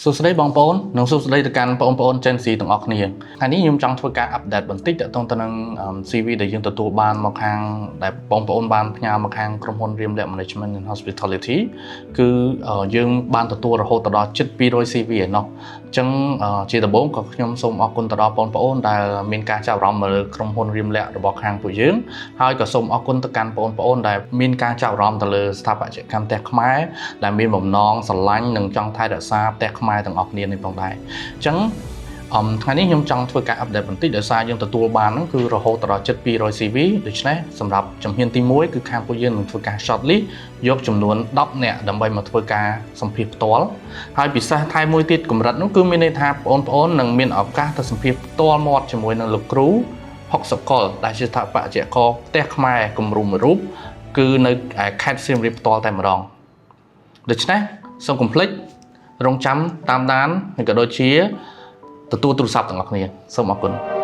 សួស្តីបងប្អូននិងសួស្តីទៅកាន់បងប្អូន Gen Z ទាំងអស់គ្នាថ្ងៃនេះខ្ញុំចង់ធ្វើការ update បន្តិចទាក់ទងទៅនឹង CV ដែលយើងទទួលបានមកខាងដែលបងប្អូនបានផ្ញើមកខាងក្រុមហ៊ុន Rimlab Management and Hospitality គឺយើងបានទទួលរហូតដល់ជិត200 CV ឯណោះអញ្ចឹងជាដំបូងក៏ខ្ញុំសូមអរគុណទៅដល់បងប្អូនដែលមានការចាប់អារម្មណ៍មកលើក្រុមហ៊ុន Rimlab របស់ខាងពួកយើងហើយក៏សូមអរគុណទៅកាន់បងប្អូនដែលមានការចាប់អារម្មណ៍ទៅលើស្ថាបត្យកម្មផ្ទះខ្មែរដែលមានបំណងស្រឡាញ់និងចង់ថែរក្សាផ្ទះខ្មែរទាំងអស់គ្នានេះផងដែរអញ្ចឹងថ្ងៃនេះខ្ញុំចង់ធ្វើការ update បន្តិចដោយសារយើងទទួលបានហ្នឹងគឺរហូតដល់ជិត200 CV ដូច្នេះសម្រាប់ជំហានទី1គឺខាងពួកយើងនឹងធ្វើការ shortlist យកចំនួន10នាក់ដើម្បីមកធ្វើការសម្ភាសផ្ទាល់ហើយពិសេសថែមមួយទៀតកម្រិតនោះគឺមានន័យថាបងប្អូននឹងមានឱកាសទៅសម្ភាសផ្ទាល់មាត់ជាមួយនឹងលោកគ្រូ60កុលដែលជាស្ថាបត្យករផ្ទះខ្មែរគំរូមួយរូបគឺនៅខេត្តសៀមរាបផ្ទាល់តែម្ដងដូច្នេះសូមកុំភ្លេចរងចាំតាមដានហើយក៏ដូចជាទទួលទូរស័ព្ទទាំងអស់គ្នាសូមអរគុណ